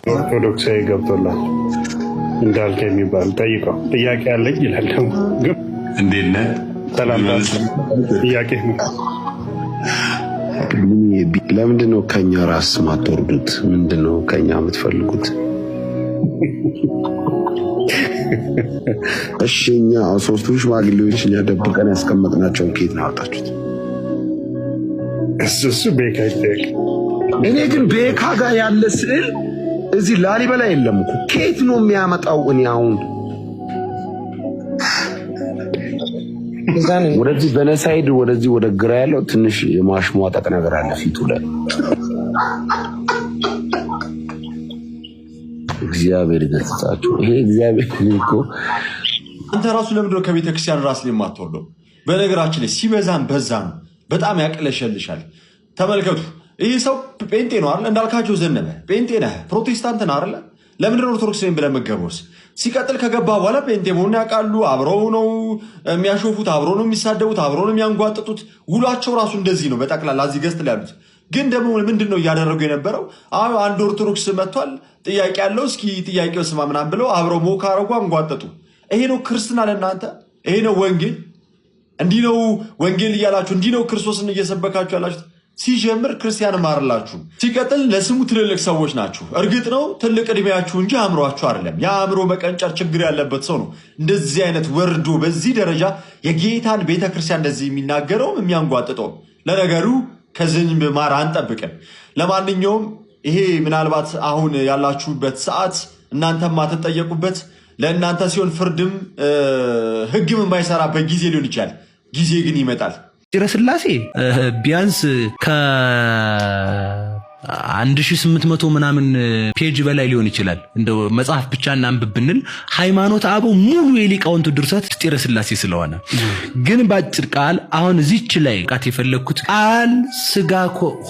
ኦርቶዶክሳዊ ገብቶላል እንዳልከ የሚባል ጠይቀው ጥያቄ አለኝ ይላል። ግን እንዴት ነህ? ሰላም ጥያቄ ነው። ለምንድን ነው ከኛ ራስ ማትወርዱት? ምንድን ነው ከኛ የምትፈልጉት? እሺ እኛ ሶስቱ ሽማግሌዎች እኛ ደብቀን ያስቀመጥናቸውን ከየት ነው ያወጣችሁት? እሱ ቤካ ይጠየቅ። እኔ ግን ቤካ ጋር ያለ ስዕል እዚህ ላሊበላ የለም እኮ ከየት ነው የሚያመጣው? እኔ አሁን ወደዚህ በነሳይድ ወደዚህ ወደ ግራ ያለው ትንሽ የማሽሟጠጥ ነገር አለ ፊቱ ላይ። እግዚአብሔር ይገስጻችሁ። ይሄ እግዚአብሔር እኮ አንተ ራሱ ለምንድነው ከቤተ ክርስቲያን ራስ ላይ የማትወርደው? በነገራችን ላይ ሲበዛም በዛ ነው፣ በጣም ያቅለሸልሻል። ተመልከቱ፣ ይህ ሰው ጴንጤ ነው አይደል? እንዳልካቸው ዘነበ ጴንጤ ነህ፣ ፕሮቴስታንት ነህ አይደል? ለምንድነው ኦርቶዶክስ ነኝ ብለህ መገበውስ? ሲቀጥል ከገባ በኋላ ጴንጤ መሆኑን ያውቃሉ። አብረው ነው የሚያሾፉት፣ አብረው ነው የሚሳደቡት፣ አብረው ነው የሚያንጓጥጡት። ውሏቸው ራሱ እንደዚህ ነው። በጠቅላላ እዚህ ገዝት ላይ ያሉት ግን ደግሞ ምንድነው እያደረጉ የነበረው? አንድ ኦርቶዶክስ መጥቷል፣ ጥያቄ ያለው እስኪ ጥያቄው ስማ ምናምን ብለው አብረው ሞካ አረጉ፣ አንጓጠጡ። ይሄ ነው ክርስትና ለእናንተ? ይሄ ነው ወንጌል? እንዲህ ነው ወንጌል እያላችሁ እንዲህ ነው ክርስቶስን እየሰበካችሁ ያላችሁት? ሲጀምር ክርስቲያን ማርላችሁ። ሲቀጥል ለስሙ ትልልቅ ሰዎች ናችሁ። እርግጥ ነው ትልቅ እድሜያችሁ እንጂ አእምሯችሁ አይደለም። የአእምሮ መቀንጨር ችግር ያለበት ሰው ነው እንደዚህ አይነት ወርዶ በዚህ ደረጃ የጌታን ቤተክርስቲያን እንደዚህ የሚናገረው የሚያንጓጥጠው። ለነገሩ ከዝንብ ማር አንጠብቅም። ለማንኛውም ይሄ ምናልባት አሁን ያላችሁበት ሰዓት እናንተም ማትጠየቁበት ለእናንተ ሲሆን ፍርድም ሕግም የማይሰራበት ጊዜ ሊሆን ይችላል። ጊዜ ግን ይመጣል። ጭረ ስላሴ ቢያንስ ከ1800 ምናምን ፔጅ በላይ ሊሆን ይችላል። እንደው መጽሐፍ ብቻ እናንብብ ብንል ሃይማኖት አበው ሙሉ የሊቃውንቱ ድርሰት ጭረ ስላሴ ስለሆነ ግን ባጭር ቃል አሁን እዚች ላይ ቃት የፈለኩት ቃል ስጋ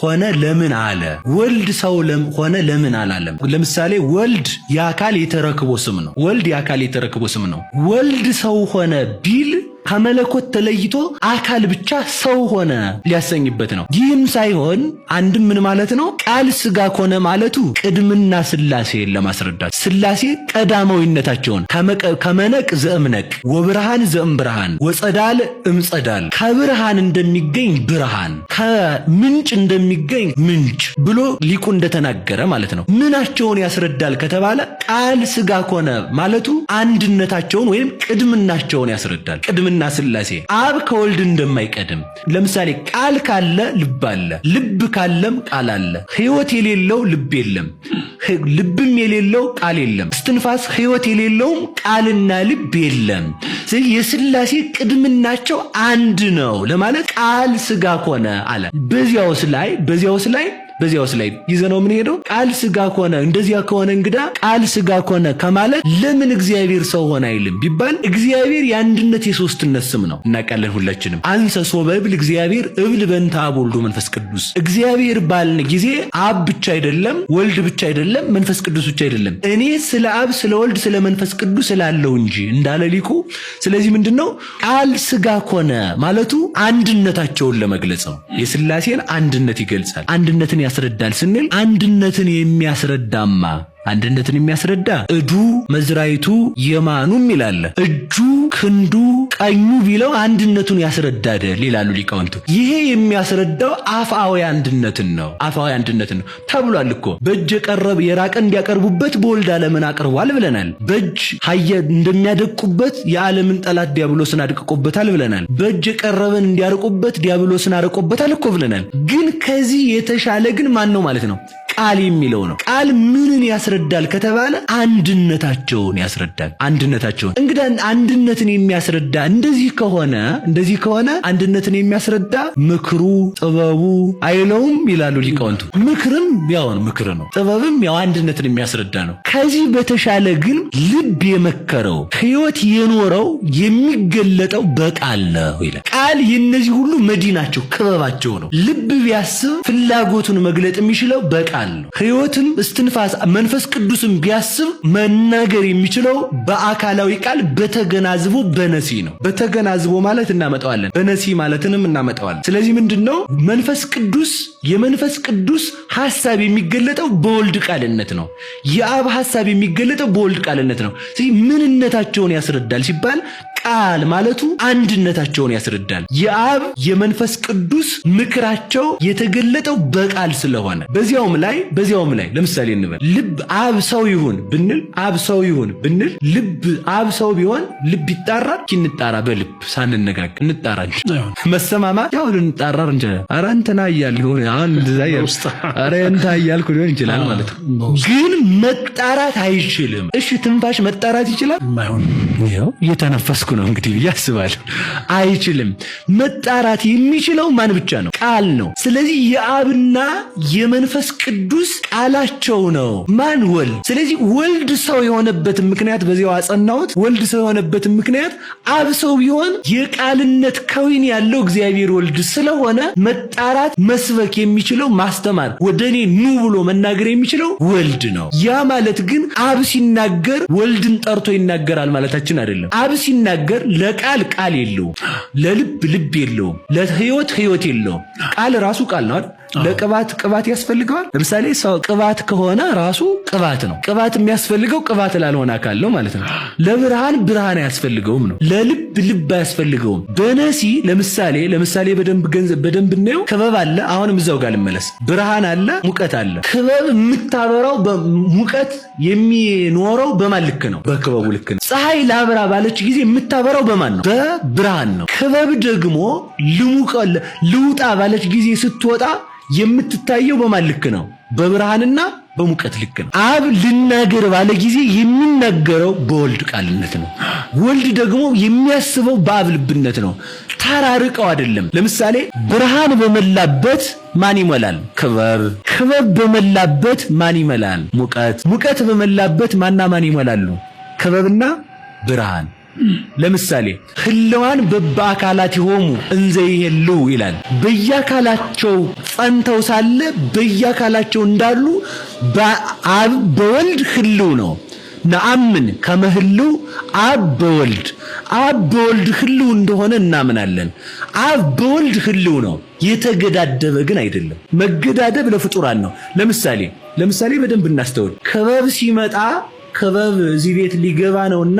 ሆነ ለምን አለ? ወልድ ሰው ሆነ ለምን አላለም? ለምሳሌ ወልድ የአካል የተረክቦ ስም ነው። ወልድ የአካል የተረክቦ ስም ነው። ወልድ ሰው ሆነ ቢል ከመለኮት ተለይቶ አካል ብቻ ሰው ሆነ ሊያሰኝበት ነው። ይህም ሳይሆን አንድም ምን ማለት ነው? ቃል ስጋ ሆነ ማለቱ ቅድምና ስላሴን ለማስረዳት ስላሴ ቀዳማዊነታቸውን ከመነቅ ዘእምነቅ ወብርሃን ዘእምብርሃን ወጸዳል እምጸዳል ከብርሃን እንደሚገኝ ብርሃን ከምንጭ እንደሚገኝ ምንጭ ብሎ ሊቁ እንደተናገረ ማለት ነው። ምናቸውን ያስረዳል ከተባለ ቃል ስጋ ሆነ ማለቱ አንድነታቸውን ወይም ቅድምናቸውን ያስረዳል። ቅድምና ስላሴ አብ ከወልድ እንደማይቀድም። ለምሳሌ ቃል ካለ ልብ አለ፣ ልብ ካለም ቃል አለ። ሕይወት የሌለው ልብ የለም፣ ልብም የሌለው ቃል የለም። እስትንፋስ ሕይወት የሌለውም ቃልና ልብ የለም። ስለዚህ የስላሴ ቅድምናቸው አንድ ነው ለማለት ቃል ስጋ ሆነ አለ። በዚያውስ ላይ ይዘነው ምን ሄደው ቃል ስጋ ሆነ። እንደዚያ ከሆነ እንግዳ ቃል ስጋ ሆነ ከማለት ለምን እግዚአብሔር ሰው ሆነ አይልም ቢባል እግዚአብሔር የአንድነት የሶስትነት ስም ነው። እናውቃለን ሁላችንም። አንሰ ሶበ እብል እግዚአብሔር እብል በእንተ አብ ወልድ መንፈስ ቅዱስ። እግዚአብሔር ባልን ጊዜ አብ ብቻ አይደለም፣ ወልድ ብቻ አይደለም፣ መንፈስ ቅዱስ ብቻ አይደለም። እኔ ስለ አብ ስለ ወልድ ስለ መንፈስ ቅዱስ ስላለው እንጂ እንዳለ ሊቁ። ስለዚህ ምንድነው ቃል ስጋ ሆነ ማለቱ አንድነታቸውን ለመግለጽ ነው። የስላሴን አንድነት ይገልጻል። አንድነትን ያስረዳል ስንል አንድነትን የሚያስረዳ እዱ መዝራይቱ የማኑም ይላል። እጁ ክንዱ ቀኙ ቢለው አንድነቱን ያስረዳል ይላሉ ሊቃውንቱ። ይሄ የሚያስረዳው አፍአዊ አንድነትን ነው ተብሏል እኮ። በእጅ የራቀ እንዲያቀርቡበት በወልድ ዓለምን አቅርቧል ብለናል። በእጅ ሀየ እንደሚያደቁበት የዓለምን ጠላት ዲያብሎስን አድቅቆበታል ብለናል። በእጅ የቀረበን እንዲያርቁበት ዲያብሎስን አርቆበታል እኮ ብለናል። ግን ከዚህ የተሻለ ግን ማን ነው ማለት ነው? ቃል የሚለው ነው። ቃል ምንን ያስረዳል ከተባለ አንድነታቸውን ያስረዳል። እንግዲህ አንድነትን የሚያስረዳ እንደዚህ ከሆነ አንድነትን የሚያስረዳ ምክሩ ጥበቡ አይለውም ይላሉ ሊቃውንቱ። ምክርም ያው ምክር ነው፣ ጥበብም ያው አንድነትን የሚያስረዳ ነው። ከዚህ በተሻለ ግን ልብ የመከረው ሕይወት የኖረው የሚገለጠው በቃል ነው ይላል። ቃል የነዚህ ሁሉ መዲናቸው ክበባቸው ነው። ልብ ቢያስብ ፍላጎቱን መግለጥ የሚችለው በቃል ነው። ሕይወትም እስትንፋስ መንፈስ ቅዱስም ቢያስብ መናገር የሚችለው በአካላዊ ቃል በተገናዝቦ በነሲ ነው። በተገናዝቦ ማለት እናመጣዋለን፣ በነሲ ማለትንም እናመጣዋለን። ስለዚህ ምንድነው መንፈስ ቅዱስ የመንፈስ ቅዱስ ሐሳብ የሚገለጠው በወልድ ቃልነት ነው። የአብ ሐሳብ የሚገለጠው በወልድ ቃልነት ነው። ስለዚህ ምንነታቸውን ያስረዳል ሲባል ቃል ማለቱ አንድነታቸውን ያስረዳል። የአብ የመንፈስ ቅዱስ ምክራቸው የተገለጠው በቃል ስለሆነ በዚያውም ላይ ለምሳሌ እንበል ልብ አብ ሰው ይሁን ብንል ልብ አብ ሰው ቢሆን ልብ ይጣራል። እንጣራ በልብ ሳንነጋገር እንጣራ እንጂ መሰማማት ያው ልንጣራር እንጂ ኧረ እንትና እያልኩ ሆነ አሁን እንደዛ ያውስጣ ኧረ እንታ እያልኩ ሊሆን ይችላል ማለት ነው። ግን መጣራት አይችልም። እሺ ትንፋሽ መጣራት ይችላል? ማይሆን ይሄው እየተነፈስኩ ነው እንግዲህ ያስባለሁ። አይችልም። መጣራት የሚችለው ማን ብቻ ነው? ቃል ነው። ስለዚህ የአብና የመንፈስ ቅዱስ ቃላቸው ነው። ማን? ወልድ። ስለዚህ ወልድ ሰው የሆነበት ምክንያት በዚያው አጸናሁት። ወልድ ሰው የሆነበት ምክንያት አብ ሰው ቢሆን የቃልነት ከዊን ያለው እግዚአብሔር ወልድ ስለሆነ መጣራት መስበክ የሚችለው ማስተማር ወደኔ ኑ ብሎ መናገር የሚችለው ወልድ ነው። ያ ማለት ግን አብ ሲናገር ወልድን ጠርቶ ይናገራል ማለታችን አይደለም። አብ ሲናገር ለቃል ቃል የለውም፣ ለልብ ልብ የለውም፣ ለሕይወት ሕይወት የለውም። ቃል ራሱ ቃል ነው አይደል? ለቅባት ቅባት ያስፈልገዋል። ለምሳሌ ሰው ቅባት ከሆነ ራሱ ቅባት ነው። ቅባት የሚያስፈልገው ቅባት ላልሆነ አካል ነው ማለት ነው። ለብርሃን ብርሃን አያስፈልገውም ነው። ለልብ ልብ አያስፈልገውም። በነሲ ለምሳሌ በደንብ እናየው። ክበብ አለ። አሁንም እዛው ጋር ልመለስ። ብርሃን አለ፣ ሙቀት አለ። ክበብ የምታበራው ሙቀት የሚኖረው በማን ልክ ነው? በክበቡ ልክ ነው። ፀሐይ ላብራ ባለች ጊዜ የምታበራው በማን ነው? በብርሃን ነው። ክበብ ደግሞ ልውጣ ባለች ጊዜ ስትወጣ የምትታየው በማን ልክ ነው? በብርሃንና በሙቀት ልክ ነው። አብ ልናገር ባለ ጊዜ የሚናገረው በወልድ ቃልነት ነው። ወልድ ደግሞ የሚያስበው በአብ ልብነት ነው። ተራርቀው አይደለም። ለምሳሌ ብርሃን በመላበት ማን ይመላል? ክበብ። ክበብ በመላበት ማን ይመላል? ሙቀት። ሙቀት በመላበት ማና ማን ይመላሉ? ክበብና ብርሃን። ለምሳሌ ህልዋን በአካላት ይሆሙ እንዘ ይሄሉ ይላል። በየአካላቸው ጸንተው ሳለ በየአካላቸው እንዳሉ በአብ በወልድ ህልው ነው። ነአምን ከመህሉ አብ በወልድ ህልው እንደሆነ እናምናለን። አብ በወልድ ህልው ነው። የተገዳደበ ግን አይደለም። መገዳደብ ለፍጡራን ነው። ለምሳሌ በደንብ እናስተውል። ክበብ ሲመጣ ክበብ እዚህ ቤት ሊገባ ነውና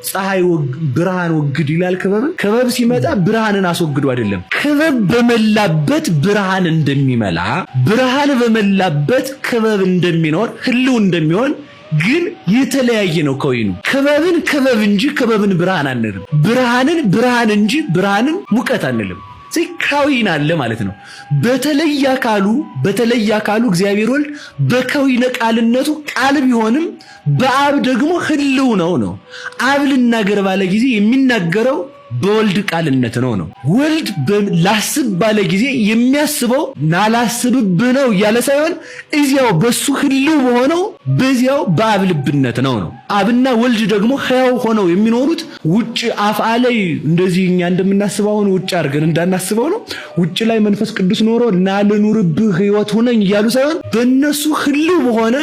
ፀሐይ ብርሃን ወግድ ይላል። ክበብ ሲመጣ ብርሃንን አስወግዱ አይደለም። ክበብ በመላበት ብርሃን እንደሚመላ ብርሃን በመላበት ክበብ እንደሚኖር ህልው እንደሚሆን ግን የተለያየ ነው ከወይኑ። ክበብን ክበብ እንጂ ክበብን ብርሃን አንልም። ብርሃንን ብርሃን እንጂ ብርሃንን ሙቀት አንልም። ከዊን አለ ማለት ነው። በተለየ አካሉ እግዚአብሔር ወልድ በከዊነ ቃልነቱ ቃል ቢሆንም በአብ ደግሞ ህልው ነው። አብ ልናገር ባለ ጊዜ የሚናገረው በወልድ ቃልነት ነው። ወልድ ላስብ ባለ ጊዜ የሚያስበው ናላስብብህ ነው እያለ ሳይሆን እዚያው በሱ ህልው በሆነው በዚያው በአብ ልብነት ነው። አብና ወልድ ደግሞ ሕያው ሆነው የሚኖሩት ውጭ አፍአ ላይ እንደዚህ እኛ እንደምናስበው ውጭ አድርገን እንዳናስበው ነው። ውጭ ላይ መንፈስ ቅዱስ ኖሮ ናልኑርብህ ሕይወት ሆነኝ እያሉ ሳይሆን በእነሱ ህልው በሆነ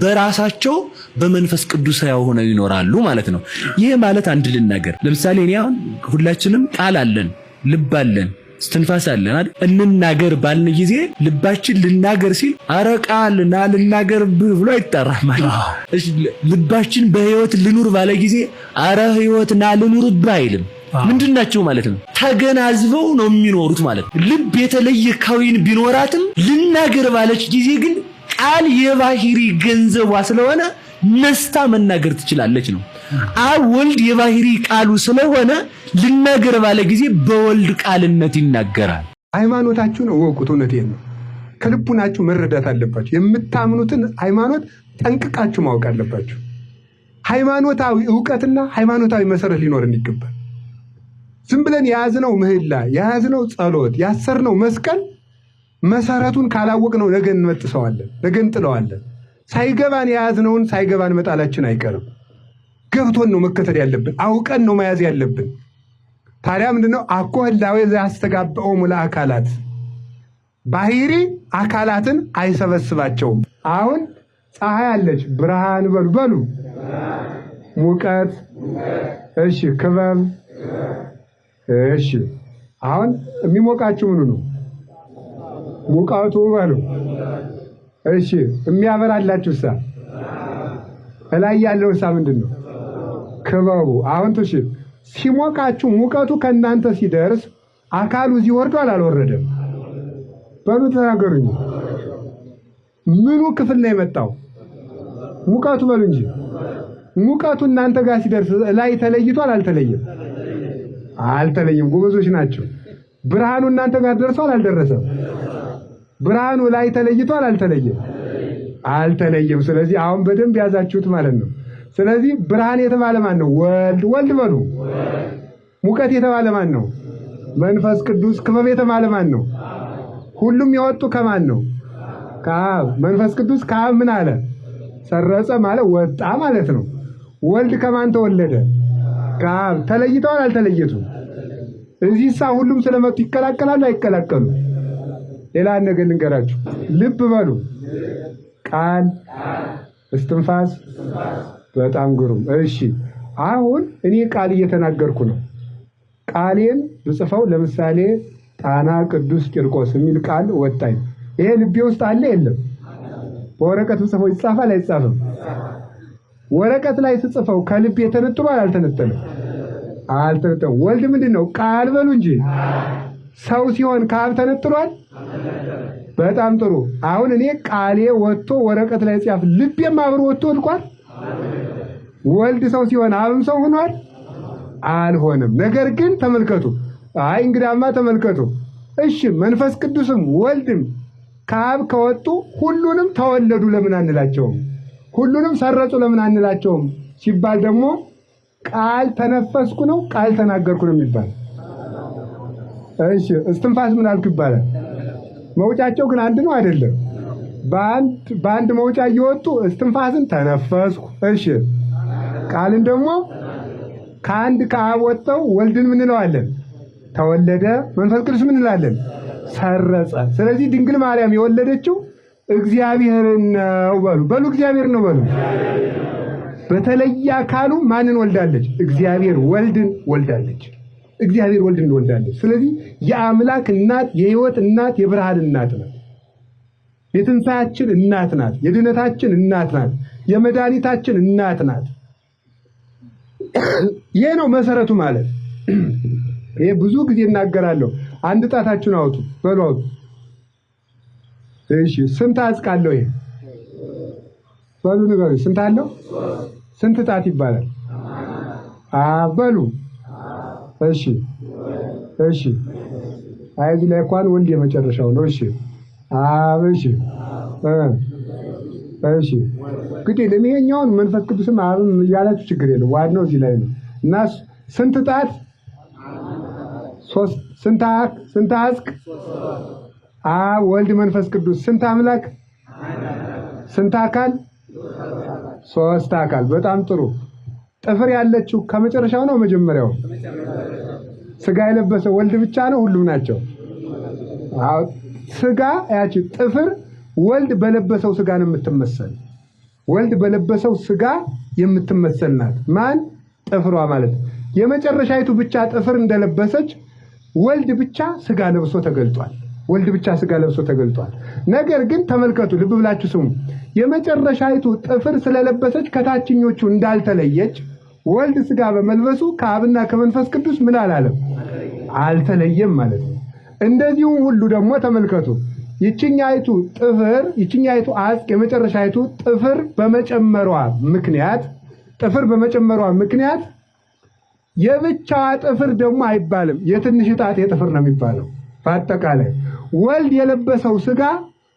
በራሳቸው በመንፈስ ቅዱስ ሕያው ሆነው ይኖራሉ ማለት ነው። ይሄ ማለት አንድ ልናገር። ለምሳሌ እኔ አሁን ሁላችንም ቃል አለን፣ ልብ አለን፣ እስትንፋስ አለን አይደል? እንናገር ባልን ጊዜ ልባችን ልናገር ሲል አረ ቃል ና ልናገር ብሎ አይጣራም ማለት ነው። እሺ ልባችን በሕይወት ልኑር ባለ ጊዜ አረ ሕይወት ና ልኑርብህ አይልም። ምንድናቸው ማለት ነው? ተገናዝበው ነው የሚኖሩት ማለት ነው። ልብ የተለየ ከዊን ቢኖራትም ልናገር ባለች ጊዜ ግን ቃል የባህሪ ገንዘቧ ስለሆነ ነስታ መናገር ትችላለች ነው። አብ ወልድ የባህሪ ቃሉ ስለሆነ ልናገር ባለ ጊዜ በወልድ ቃልነት ይናገራል። ሃይማኖታችሁን እወቁት። እውነቴን ነው። ከልቡናችሁ መረዳት አለባችሁ። የምታምኑትን ሃይማኖት ጠንቅቃችሁ ማወቅ አለባችሁ። ሃይማኖታዊ ዕውቀትና ሃይማኖታዊ መሰረት ሊኖርን ይገባል። ዝም ብለን የያዝነው ምህላ፣ የያዝነው ጸሎት፣ ያሰርነው መስቀል መሰረቱን ካላወቅነው ነገ እንመጥሰዋለን፣ ነገ እንጥለዋለን። ሳይገባን የያዝነውን ሳይገባን መጣላችን አይቀርም። ገብቶን ነው መከተል ያለብን፣ አውቀን ነው መያዝ ያለብን። ታዲያ ምንድነው? አኮ ህላዌ ዘያስተጋብኦሙ ለአካላት፣ ባህሪ አካላትን አይሰበስባቸውም። አሁን ፀሐይ አለች፣ ብርሃን በሉ በሉ። ሙቀት፣ እሺ። ክበብ፣ እሺ። አሁን የሚሞቃችሁ ምኑ ነው? ሙቀቱ በሉ። እሺ። የሚያበራላችሁሳ እላይ ያለውሳ ምንድን ነው? ክበቡ። አሁን ትሽ ሲሞቃችሁ ሙቀቱ ከእናንተ ሲደርስ አካሉ እዚህ ወርዷል አልወረደም? በሉ ተናገሩኝ። ምኑ ክፍል ነው የመጣው? ሙቀቱ በሉ እንጂ። ሙቀቱ እናንተ ጋር ሲደርስ ላይ ተለይቷል አልተለየም? አልተለየም። ጎበዞች ናቸው። ብርሃኑ እናንተ ጋር ደርሷል አልደረሰም? ብርሃኑ ላይ ተለይቷል አልተለየም? አልተለየም። ስለዚህ አሁን በደንብ ያዛችሁት ማለት ነው። ስለዚህ ብርሃን የተባለ ማን ነው? ወልድ። ወልድ በሉ። ሙቀት የተባለ ማን ነው? መንፈስ ቅዱስ። ክበብ የተባለ ማን ነው? ሁሉም የወጡ ከማን ነው? ከአብ። መንፈስ ቅዱስ ከአብ ምን አለ? ሰረጸ ማለት ወጣ ማለት ነው። ወልድ ከማን ተወለደ? ከአብ። ተለይተዋል አልተለየቱም? እዚህሳ ሁሉም ስለመጡ ይቀላቀላሉ አይቀላቀሉ? ሌላ ነገር ልንገራችሁ። ልብ በሉ። ቃል፣ እስትንፋስ። በጣም ግሩም። እሺ አሁን እኔ ቃል እየተናገርኩ ነው። ቃሌን ብጽፈው ለምሳሌ ጣና ቅዱስ ቂርቆስ የሚል ቃል ወጣኝ። ይሄ ልቤ ውስጥ አለ የለም? በወረቀት ብጽፈው ይጻፋል አይጻፍም? ወረቀት ላይ ስጽፈው ከልቤ ተነጥሏል አልተነጠለም? አልተነጠለም። ወልድ ምንድን ነው? ቃል በሉ እንጂ። ሰው ሲሆን ከአብ ተነጥሏል? በጣም ጥሩ። አሁን እኔ ቃሌ ወጥቶ ወረቀት ላይ ጻፍ፣ ልቤም አብሮ ወጥቶ ወድቋል? ወልድ ሰው ሲሆን አብም ሰው ሆኗል? አልሆነም። ነገር ግን ተመልከቱ። አይ እንግዳማ ተመልከቱ። እሺ መንፈስ ቅዱስም ወልድም ከአብ ከወጡ ሁሉንም ተወለዱ ለምን አንላቸውም? ሁሉንም ሰረጹ ለምን አንላቸውም ሲባል ደግሞ ቃል ተነፈስኩ ነው ቃል ተናገርኩ ነው የሚባል። እሺ እስትንፋስ ምን አልኩ ይባላል? መውጫቸው ግን አንድ ነው አይደለም? በአንድ መውጫ እየወጡ እስትንፋስን ተነፈስኩ። እሺ ቃልን ደግሞ ከአንድ ከአብ ወጥተው ወልድን ምን እንለዋለን? ተወለደ። መንፈስ ቅዱስ ምን እንላለን? ሰረጸ። ስለዚህ ድንግል ማርያም የወለደችው እግዚአብሔርን ነው በሉ። በሉ እግዚአብሔር ነው በሉ። በተለየ አካሉ ማንን ወልዳለች? እግዚአብሔር ወልድን ወልዳለች። እግዚአብሔር ወልድን ወልዳለች። ስለዚህ የአምላክ እናት፣ የሕይወት እናት፣ የብርሃን እናት ናት። የትንሣኤያችን እናት ናት። የድነታችን እናት ናት። የመድኃኒታችን እናት ናት። ይሄ ነው መሰረቱ ማለት። ይሄ ብዙ ጊዜ እናገራለሁ። አንድ ጣታችሁን አውጡ በሉ አውጡ። እሺ ስንት አጽቃለሁ? ይሄ በሉ ንገሩ። ስንት አለው? ስንት ጣት ይባላል? በሉ እሺ እሺ። እዚህ ላይ እንኳን ወልድ የመጨረሻው ነው። እሺ እሺ እሺ። እንግዲህ ለሚሄኛውን መንፈስ ቅዱስም አብም እያላችሁ ችግር የለም። ዋናው እዚህ ላይ ነው። እና ስንት ጣት? ሶስት። ስንት አጽቅ? ወልድ መንፈስ ቅዱስ። ስንት አምላክ? ስንት አካል? ሶስት አካል። በጣም ጥሩ። ጥፍር ያለችው ከመጨረሻው ነው መጀመሪያው? ስጋ የለበሰ ወልድ ብቻ ነው? ሁሉም ናቸው? ስጋ ያቺ ጥፍር ወልድ በለበሰው ስጋ ነው የምትመሰል። ወልድ በለበሰው ስጋ የምትመሰል ናት። ማን? ጥፍሯ ማለት። የመጨረሻይቱ ብቻ ጥፍር እንደለበሰች ወልድ ብቻ ስጋ ለብሶ ተገልጧል። ወልድ ብቻ ስጋ ለብሶ ተገልጧል። ነገር ግን ተመልከቱ፣ ልብ ብላችሁ ስሙ። የመጨረሻይቱ ጥፍር ስለለበሰች ከታችኞቹ እንዳልተለየች ወልድ ስጋ በመልበሱ ከአብና ከመንፈስ ቅዱስ ምን አላለም? አልተለየም ማለት ነው። እንደዚሁም ሁሉ ደግሞ ተመልከቱ፣ ይችኛይቱ አጽቅ የመጨረሻይቱ ጥፍር በመጨመሯ ምክንያት የብቻዋ ጥፍር ደግሞ አይባልም፣ የትንሽ ጣት የጥፍር ነው የሚባለው። በአጠቃላይ ወልድ የለበሰው ስጋ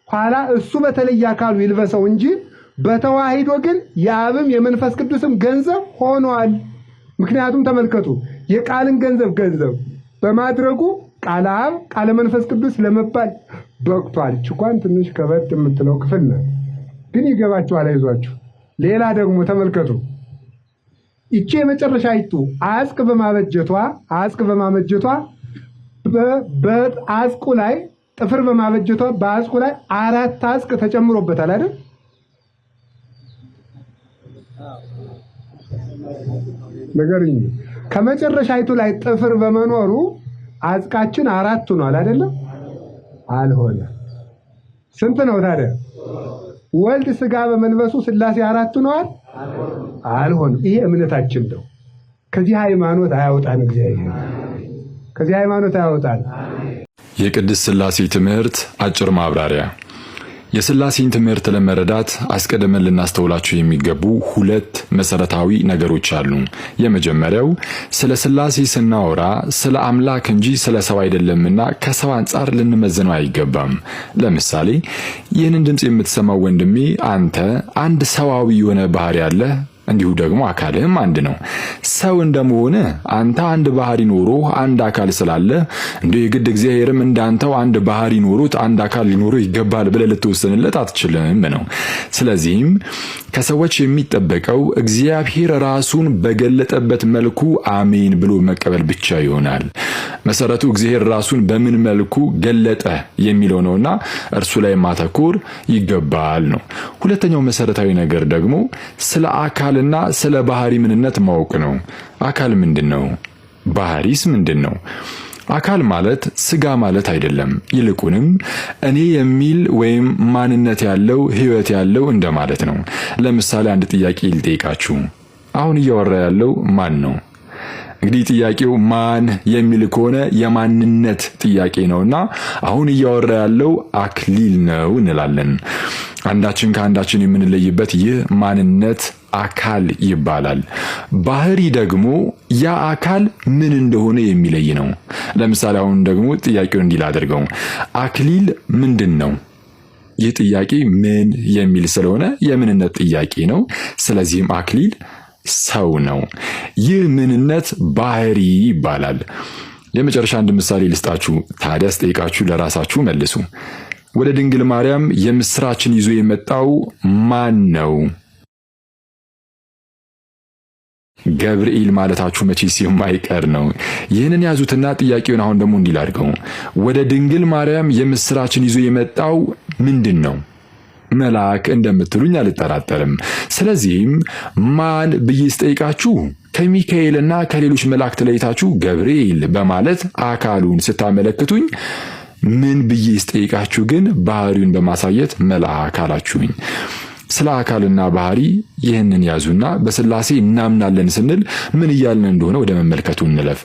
ኋላ እሱ በተለየ አካሉ ይልበሰው እንጂ በተዋሂዶ ግን የአብም የመንፈስ ቅዱስም ገንዘብ ሆኗል። ምክንያቱም ተመልከቱ፣ የቃልን ገንዘብ በማድረጉ ቃለ አብ ቃለ መንፈስ ቅዱስ ለመባል በቅቷል። ችኳን ትንሽ ከበድ የምትለው ክፍል ነው፣ ግን ይገባችኋል፣ አይዟችሁ። ሌላ ደግሞ ተመልከቱ፣ ይቺ የመጨረሻይቱ አጽቅ በማበጀቷ በአጽቁ ላይ ጥፍር በማበጀቷ በአጽቁ ላይ 4 አጽቅ ተጨምሮበታል አይደል? ነገርኝ ከመጨረሻይቱ ላይ ጥፍር በመኖሩ አጽቃችን 4 ሆኗል አይደለም? አልሆነ። ስንት ነው ታዲያ? ወልድ ስጋ በመልበሱ ሥላሴ 4 ሆኗል? አልሆነም። ይሄ እምነታችን ነው። ከዚህ ሃይማኖት አያውጣን እግዚአብሔር። ከዚህ ሃይማኖት አያውጣን። የቅድስት ሥላሴ ትምህርት አጭር ማብራሪያ። የሥላሴን ትምህርት ለመረዳት አስቀድመን ልናስተውላቸው የሚገቡ 2 መሰረታዊ ነገሮች አሉ። የመጀመሪያው ስለ ሥላሴ ስናወራ ስለ አምላክ እንጂ ስለ ሰው አይደለምና ከሰው አንጻር ልንመዝነው አይገባም። ለምሳሌ ይህንን ድምፅ የምትሰማው ወንድሜ አንተ አንድ ሰዋዊ የሆነ ባህሪ አለ፣ እንዲሁ ደግሞ አካልህም አንድ ነው። ሰው እንደመሆነ አንተ አንድ ባህሪ ኖሮ አንድ አካል ስላለ እንዲሁ የግድ እግዚአብሔርም እንዳንተው አንድ ባህሪ ኖሮት አንድ አካል ሊኖረው ይገባል ብለህ ልትወስንለት አትችልም ነው። ስለዚህም ከሰዎች የሚጠበቀው እግዚአብሔር ራሱን በገለጠበት መልኩ አሜን ብሎ መቀበል ብቻ ይሆናል። መሰረቱ እግዚአብሔር ራሱን በምን መልኩ ገለጠ የሚለው ነውና እርሱ ላይ ማተኮር ይገባል ነው። ሁለተኛው መሰረታዊ ነገር ደግሞ ስለ አካልና ስለ ባህሪ ምንነት ማወቅ ነው። አካል ምንድነው? ባህሪስ ምንድነው? አካል ማለት ስጋ ማለት አይደለም። ይልቁንም እኔ የሚል ወይም ማንነት ያለው ሕይወት ያለው እንደማለት ነው። ለምሳሌ አንድ ጥያቄ ልጠይቃችሁ። አሁን እያወራ ያለው ማን ነው? እንግዲህ ጥያቄው ማን የሚል ከሆነ የማንነት ጥያቄ ነውና አሁን እያወራ ያለው አክሊል ነው እንላለን። አንዳችን ከአንዳችን የምንለይበት ይህ ማንነት አካል ይባላል። ባህሪ ደግሞ ያ አካል ምን እንደሆነ የሚለይ ነው። ለምሳሌ አሁን ደግሞ ጥያቄውን እንዲህ ላድርገው። አክሊል ምንድን ነው? ይህ ጥያቄ ምን የሚል ስለሆነ የምንነት ጥያቄ ነው። ስለዚህም አክሊል ሰው ነው። ይህ ምንነት ባህሪ ይባላል። የመጨረሻ አንድ ምሳሌ ልስጣችሁ። ታዲያ ስጠይቃችሁ ለራሳችሁ መልሱ። ወደ ድንግል ማርያም የምስራችን ይዞ የመጣው ማን ነው? ገብርኤል ማለታችሁ መቼስ የማይቀር ነው። ይህንን ያዙትና ጥያቄውን አሁን ደግሞ እንዲህ ላድርገው። ወደ ድንግል ማርያም የምስራችን ይዞ የመጣው ምንድን ነው? መልአክ እንደምትሉኝ አልጠራጠርም። ስለዚህም ማን ብዬ ስጠይቃችሁ ከሚካኤልና ከሌሎች መላእክት ለይታችሁ ገብርኤል በማለት አካሉን ስታመለክቱኝ፣ ምን ብዬ ስጠይቃችሁ ግን ባህሪውን በማሳየት መልአክ አላችሁኝ። ስለ አካልና ባህሪ ይህንን ያዙና በሥላሴ እናምናለን ስንል ምን እያልን እንደሆነ ወደ መመልከቱ እንለፍ።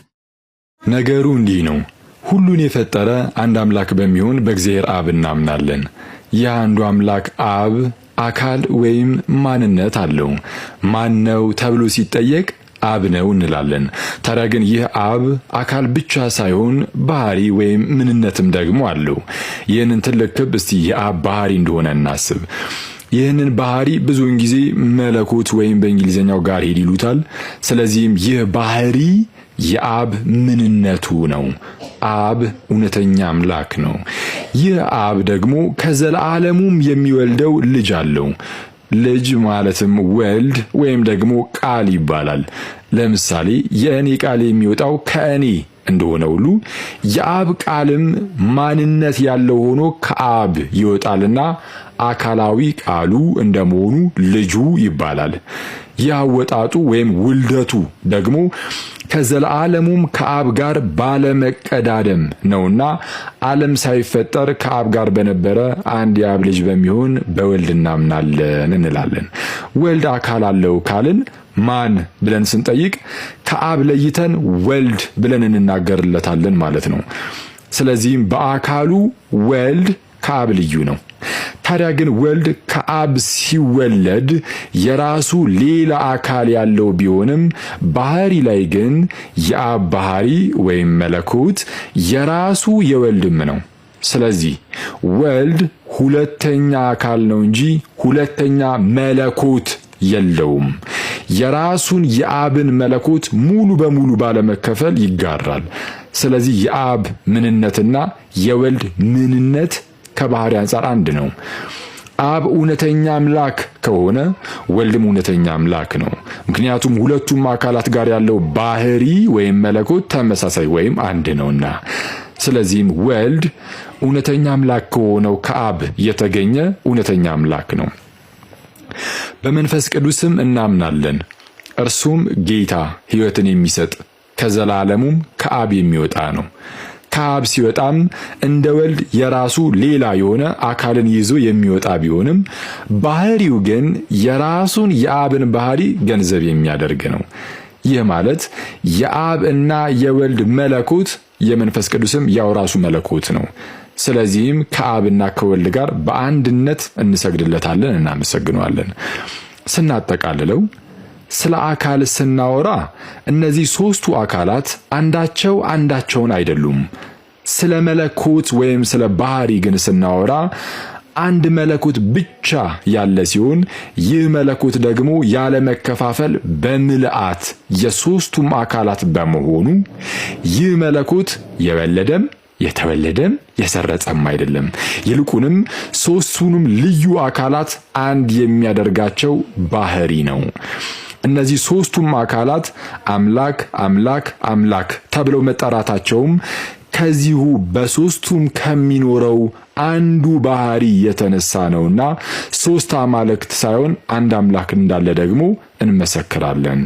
ነገሩ እንዲህ ነው። ሁሉን የፈጠረ አንድ አምላክ በሚሆን በእግዚአብሔር አብ እናምናለን። ይህ አንዱ አምላክ አብ አካል ወይም ማንነት አለው። ማን ነው ተብሎ ሲጠየቅ አብ ነው እንላለን። ታዲያ ግን ይህ አብ አካል ብቻ ሳይሆን ባህሪ ወይም ምንነትም ደግሞ አለው። ይህንን ትልቅ ክብ እስቲ የአብ ባህሪ እንደሆነ እናስብ። ይህንን ባህሪ ብዙውን ጊዜ መለኮት ወይም በእንግሊዝኛው ጋር ሄድ ይሉታል። ስለዚህም ይህ ባህሪ የአብ ምንነቱ ነው። አብ እውነተኛ አምላክ ነው። ይህ አብ ደግሞ ከዘላለሙም የሚወልደው ልጅ አለው። ልጅ ማለትም ወልድ ወይም ደግሞ ቃል ይባላል። ለምሳሌ የእኔ ቃል የሚወጣው ከእኔ እንደሆነ ሁሉ የአብ ቃልም ማንነት ያለው ሆኖ ከአብ ይወጣልና አካላዊ ቃሉ እንደመሆኑ ልጁ ይባላል። ያወጣጡ ወይም ውልደቱ ደግሞ ከዘላለሙም ከአብ ጋር ባለመቀዳደም ነውና ዓለም ሳይፈጠር ከአብ ጋር በነበረ አንድ የአብ ልጅ በሚሆን በወልድ እናምናለን እንላለን። ወልድ አካል አለው ካልን ማን ብለን ስንጠይቅ ከአብ ለይተን ወልድ ብለን እንናገርለታለን ማለት ነው። ስለዚህም በአካሉ ወልድ ከአብ ልዩ ነው። ታዲያ ግን ወልድ ከአብ ሲወለድ የራሱ ሌላ አካል ያለው ቢሆንም ባህሪ ላይ ግን የአብ ባህሪ ወይም መለኮት የራሱ የወልድም ነው። ስለዚህ ወልድ ሁለተኛ አካል ነው እንጂ ሁለተኛ መለኮት የለውም። የራሱን የአብን መለኮት ሙሉ በሙሉ ባለመከፈል ይጋራል። ስለዚህ የአብ ምንነትና የወልድ ምንነት ከባህሪ አንጻር አንድ ነው። አብ እውነተኛ አምላክ ከሆነ ወልድም እውነተኛ አምላክ ነው። ምክንያቱም ሁለቱም አካላት ጋር ያለው ባህሪ ወይም መለኮት ተመሳሳይ ወይም አንድ ነውና። ስለዚህም ወልድ እውነተኛ አምላክ ከሆነው ከአብ የተገኘ እውነተኛ አምላክ ነው። በመንፈስ ቅዱስም እናምናለን፣ እርሱም ጌታ ሕይወትን የሚሰጥ ከዘላለሙም ከአብ የሚወጣ ነው። ከአብ ሲወጣም እንደ ወልድ የራሱ ሌላ የሆነ አካልን ይዞ የሚወጣ ቢሆንም ባህሪው ግን የራሱን የአብን ባህሪ ገንዘብ የሚያደርግ ነው። ይህ ማለት የአብ እና የወልድ መለኮት የመንፈስ ቅዱስም ያው ራሱ መለኮት ነው። ስለዚህም ከአብና ከወልድ ጋር በአንድነት እንሰግድለታለን፣ እናመሰግነዋለን። ስናጠቃልለው ስለ አካል ስናወራ እነዚህ ሦስቱ አካላት አንዳቸው አንዳቸውን አይደሉም። ስለ መለኮት ወይም ስለ ባህሪ ግን ስናወራ አንድ መለኮት ብቻ ያለ ሲሆን ይህ መለኮት ደግሞ ያለ መከፋፈል በምልአት የሦስቱም አካላት በመሆኑ ይህ መለኮት የወለደም የተወለደም የሰረጸም አይደለም። ይልቁንም ሦስቱንም ልዩ አካላት አንድ የሚያደርጋቸው ባህሪ ነው። እነዚህ ሦስቱም አካላት አምላክ አምላክ አምላክ ተብለው መጠራታቸውም ከዚሁ በሦስቱም ከሚኖረው አንዱ ባህሪ የተነሳ ነውና ሦስት አማልክት ሳይሆን አንድ አምላክ እንዳለ ደግሞ እንመሰክራለን።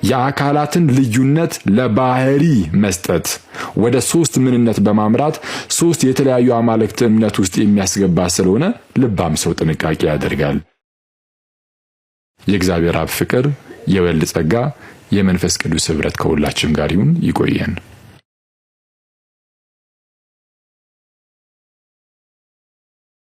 የአካላትን ልዩነት ለባህሪ መስጠት ወደ ሦስት ምንነት በማምራት ሦስት የተለያዩ አማልክት እምነት ውስጥ የሚያስገባ ስለሆነ ልባም ሰው ጥንቃቄ ያደርጋል። የእግዚአብሔር አብ ፍቅር፣ የወልድ ጸጋ፣ የመንፈስ ቅዱስ ኅብረት ከሁላችን ጋር ይሁን። ይቆየን።